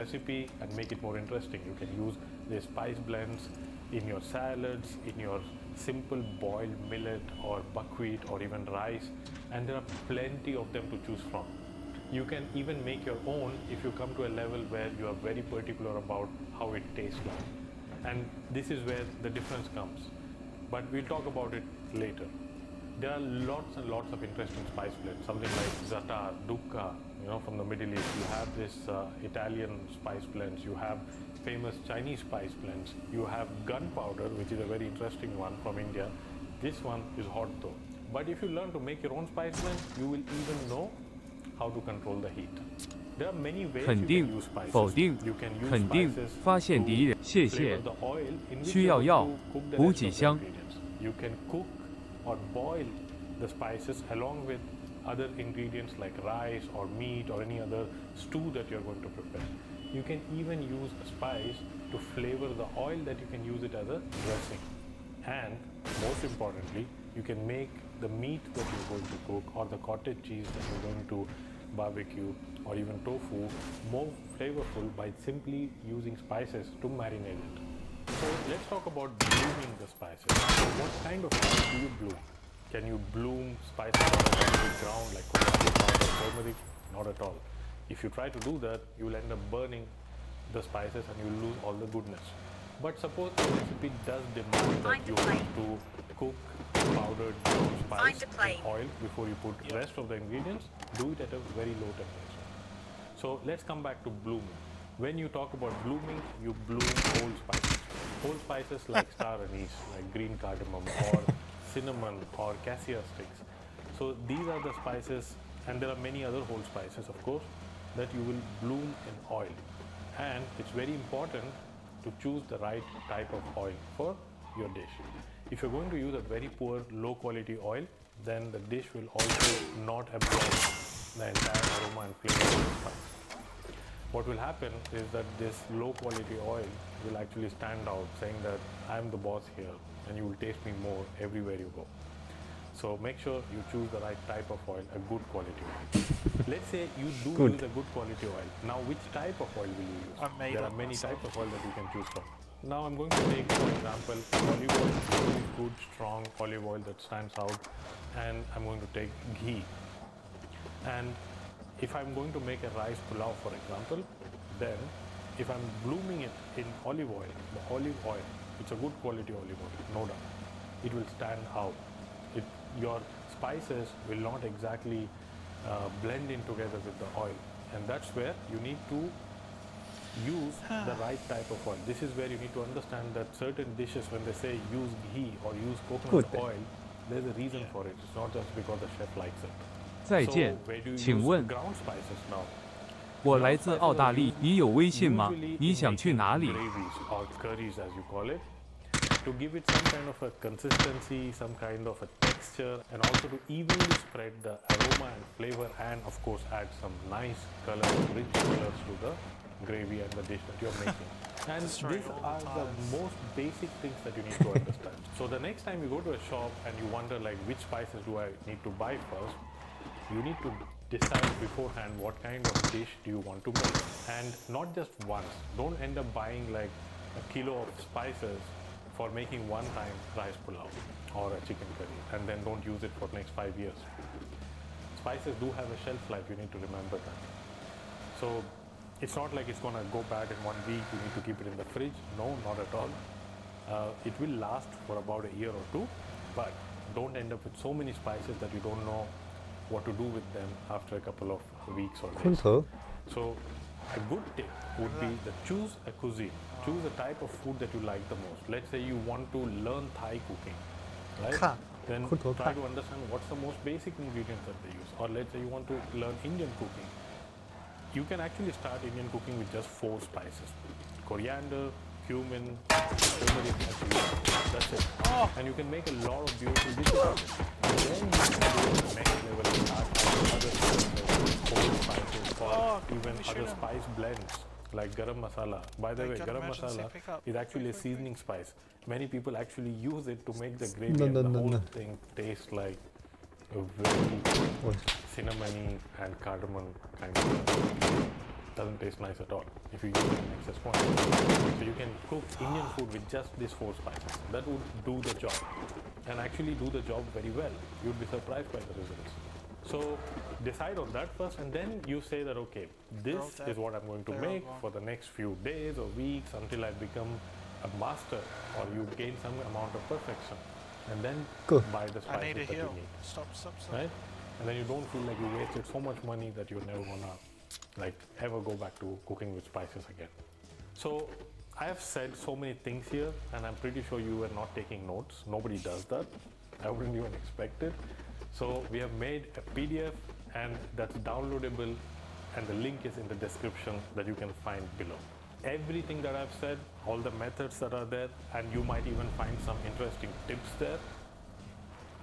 recipe and make it more interesting. You can use the spice blends in your salads, in your simple boiled millet or buckwheat or even rice, and there are plenty of them to choose from. You can even make your own if you come to a level where you are very particular about how it tastes like. And this is where the difference comes. But we'll talk about it later. There are lots and lots of interesting spice blends, something like za'atar, dukka, from the Middle East. You have this Italian spice blends. You have famous Chinese spice blends. You have gunpowder, which is a very interesting one from India. This one is hot though. But if you learn to make your own spice blend, you will even know how to control the heat. There are many ways you 肯 can 定 use spices. 否定 You can use 肯定 spices 发现敌人 to 谢 flavor 谢 the oil in which 需 you're 要 going 药 to cook the 补 rest 给 of the 箱 ingredients. You can cook or boil the spices along with other ingredients like rice or meat or any other stew that you're going to prepare. You can even use a spice to flavor the oil that you can use it as a dressing. And most importantly, you can make the meat that you're going to cook or the cottage cheese that you're going to barbecue or even tofu more flavorful by simply using spices to marinate it. So let's talk about blooming the spices. So what kind of spice do you bloom? Can you bloom spices on the ground like coriander powder or turmeric? Not at all. If you try to do that, you will end up burning the spices and you will lose all the goodness. But suppose the recipe does demand that you have to cook powdered ground spice in oil before you put the rest of the ingredients, do it at a very low temperature. So let's come back to blooming. When you talk about blooming, you bloom whole spices. Whole spices like star anise, like green cardamom or cinnamon or cassia sticks. So these are the spices, and there are many other whole spices, of course, that you will bloom in oil. And it's very important to choose the right type of oil for your dish. If you're going to use a very poor, low quality oil, then the dish will also not absorb the entire aroma and flavor of the spice. What will happen is that this low quality oil will actually stand out, saying that I'm the boss here and you will taste me more everywhere you go. So make sure you choose the right type of oil, a good quality oil. Let's say you do use a good quality oil. Now, which type of oil will you use? There are many types of oil that you can choose from. Now, I'm going to take, for example, olive oil, really good, strong olive oil that stands out, and I'm going to take ghee. And if I'm going to make a rice pulao, for example, then if I'm blooming it in olive oil, the olive oil, it's a good quality olive oil, no doubt. It will stand out. Your spices will not exactly blend in together with the oil, and that's where you need to use the right type of oil. This is where you need to understand that certain dishes, when they say use ghee or use coconut oil, there's a reason for it. It's not just because the chef likes it. 再见 So where do you 请 use 问 ground spices now? 我来自澳大利，你有微信吗？ Usually 你 in 想去 making 哪里？ gravies or curries, as you call it, to give it some kind of a consistency, some kind of a texture, and also to evenly spread the aroma and flavor, and of course add some nice colors, rich colors to the gravy and the dish that you're making. And these are the most basic things that you need to understand. So the next time you go to a shop and you wonder like which spices do I need to buy first, you need to decide beforehand what kind of dish do you want to make, and not just once. Don't end up buying like a kilo of spices for making one time rice pulao or a chicken curry, and then don't use it for next 5 years. Spices do have a shelf life, you need to remember that. So it's not like it's going to go bad in 1 week, you need to keep it in the fridge. No, not at all. It will last for about a year or two, but don't end up with so many spices that you don't know what to do with them after a couple of weeks or days. So a good tip would be that choose a cuisine, choose a type of food that you like the most. Let's say you want to learn Thai cooking, right? Then try to understand what's the most basic ingredients that they use. Or let's say you want to learn Indian cooking. You can actually start Indian cooking with just 4 spices: coriander, cumin, turmeric, and chili. That's it. And you can make a lot of beautiful dishes out of it. And then you can go to the next level and start adding other spices, whole spices, or even other spice blends like garam masala. By the way, garam masala is actually a seasoning spice. Many people actually use it to make the gravy and the whole thing taste like a very cinnamony and cardamom kind of. doesn't taste nice at all if you use it in excess quantity. So you can cook Indian food with just these 4 spices. That would do the job, and actually do the job very well. You'd be surprised by the results. So decide on that first, and then you say that, okay, this is what I'm going to make for the next few days or weeks until I become a master, or you gain some amount of perfection, and then buy the spices that you need. Stop. Right? And then you don't feel like you wasted so much money that you're never gonna ever go back to cooking with spices again. So I have said so many things here, and I'm pretty sure you are not taking notes. Nobody does that. I wouldn't even expect it. So we have made a PDF, and that's downloadable, and the link is in the description that you can find below. Everything that I've said, all the methods that are there, and you might even find some interesting tips there,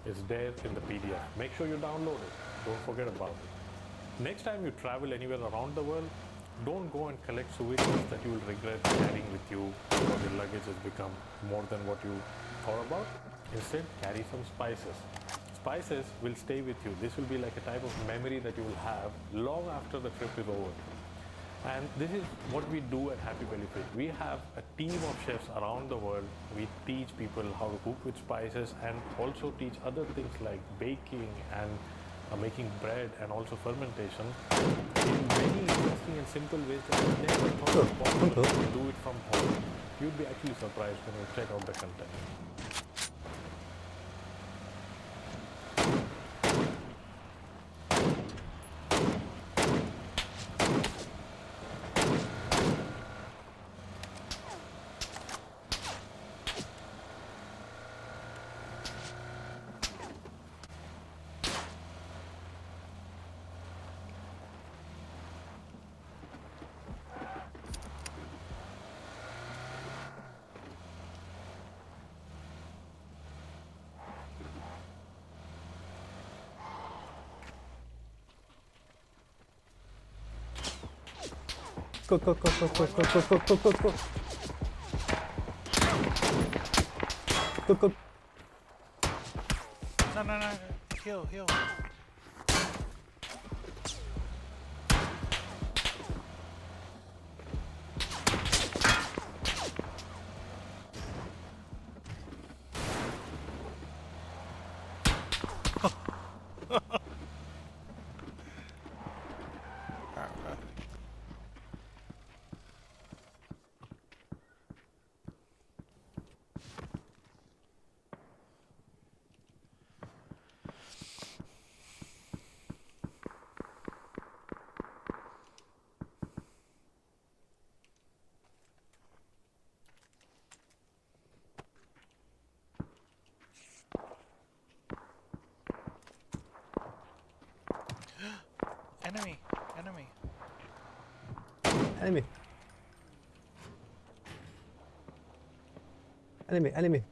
is there in the PDF. Make sure you download it. Don't forget about it. Next time you travel anywhere around the world, don't go and collect souvenirs that you will regret carrying with you because your luggage has become more than what you thought about. Instead, carry some spices. Spices will stay with you. This will be like a type of memory that you will have long after the trip is over. And this is what we do at Happy Belly Feed. We have a team of chefs around the world. We teach people how to cook with spices, and also teach other things like baking and making bread, and also fermentation in many interesting and simple ways that you never thought was possible to do it from home. You'd be actually surprised when you check out the content. Go. Go. No. Heal. Enemy.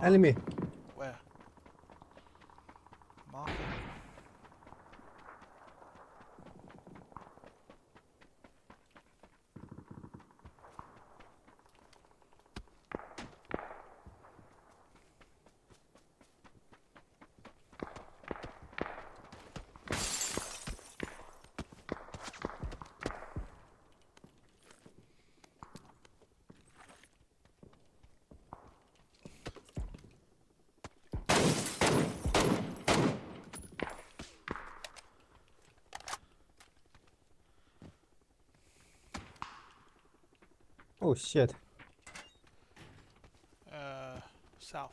Enemy. Where? Mark it. Oh shit. South.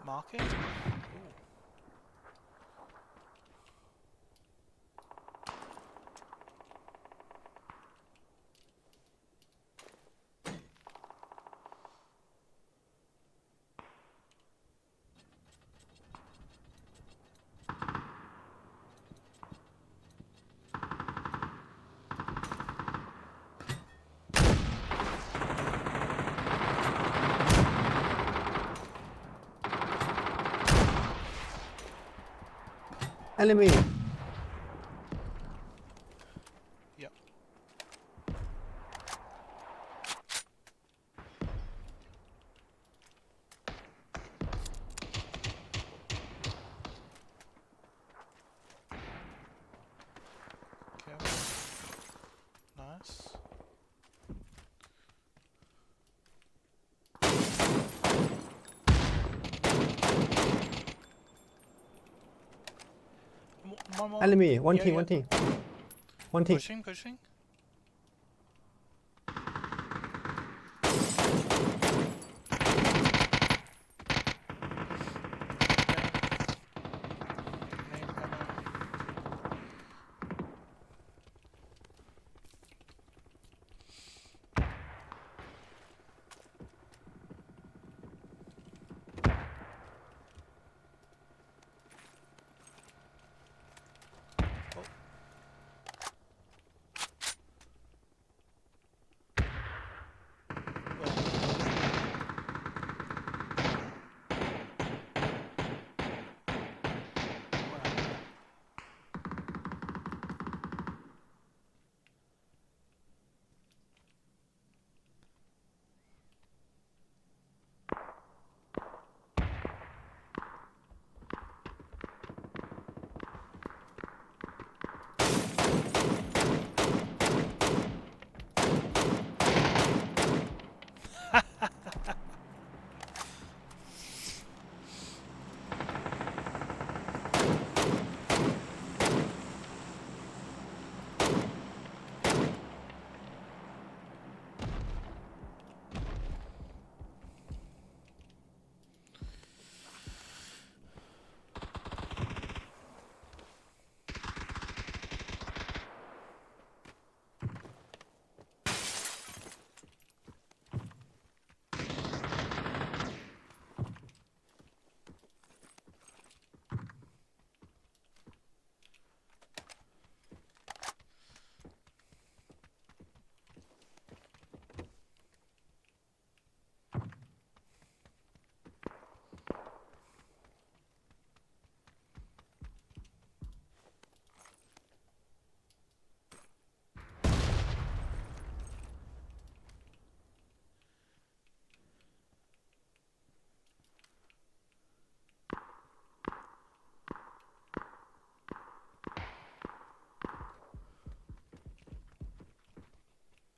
Market? Enemy. Yep. Okay. Nice. One more. Enemy. One Yeah, team. yeah. One team. One team. Pushing, pushing. Name ammo.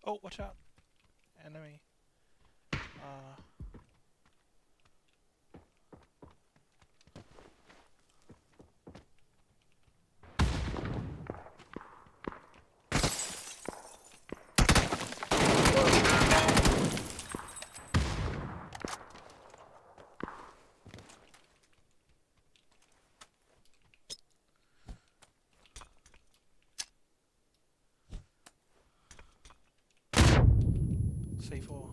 Oh, watch out. Enemy. C4.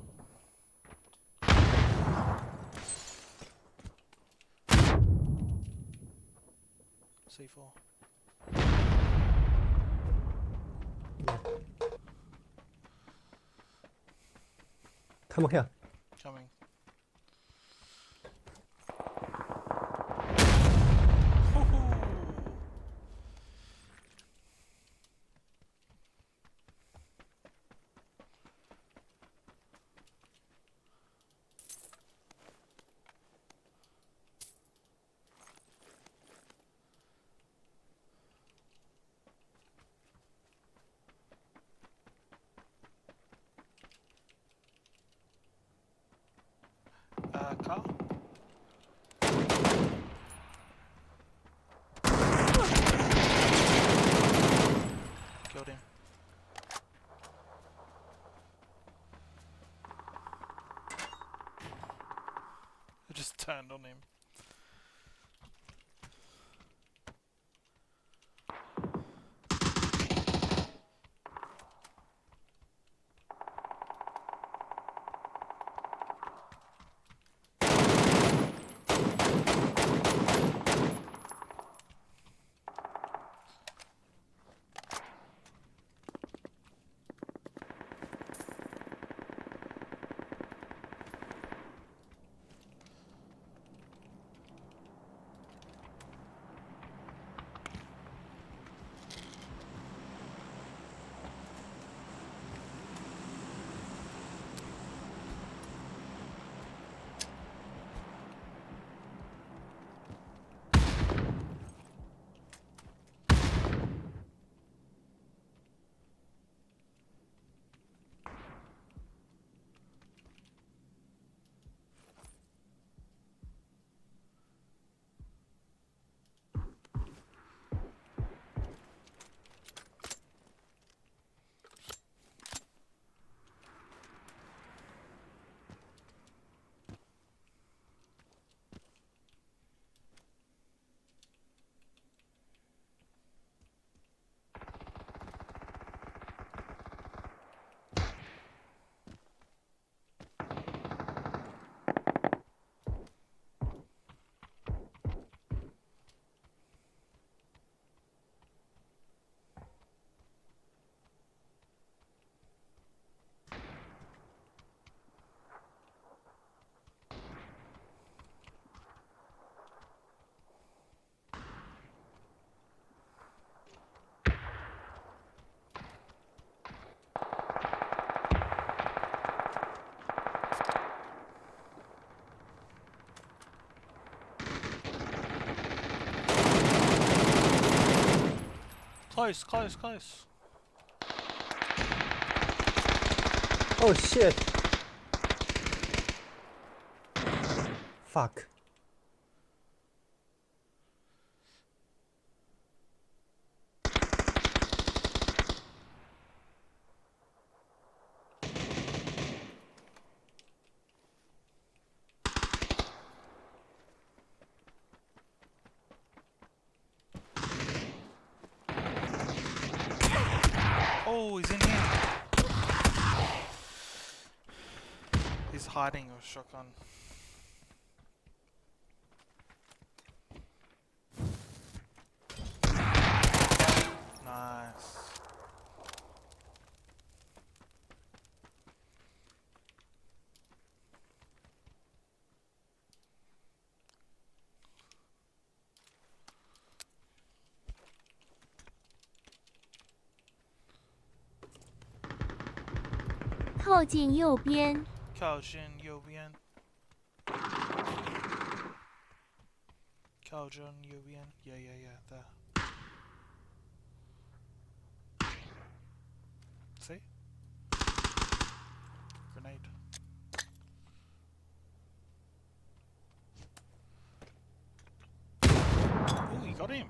C4. Come here. Coming. Hoo-hoo. Car. Killed him. I just turned on him. close, close, close. Oh shit. Fuck. Oh, he's in here. He's hiding with a shotgun. Nice. “靠近右边，靠近右边。靠近右边。Yeah, yeah, yeah. There. See? Grenade. Oh, you got him.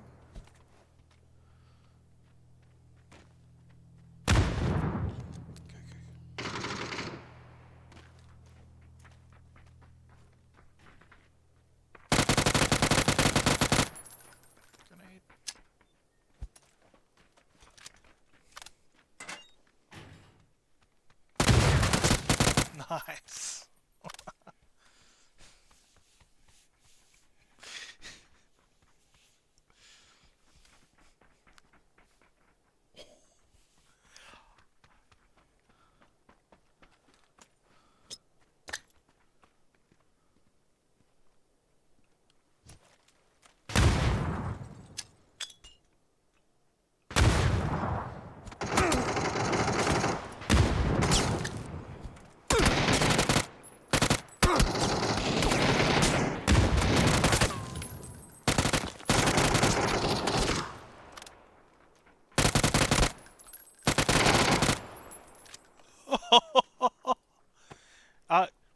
Grenade. Nice.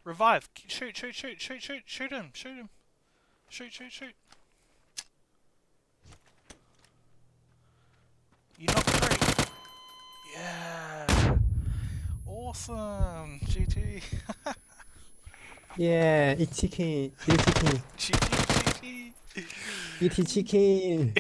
Revive. Shoot, shoot, shoot, shoot, shoot, shoot him, shoot him. Shoot, shoot, shoot. You knocked three. Yeah. Awesome. GG. Yeah, eat chicken. Eat chicken. GG, GG. Eat chicken.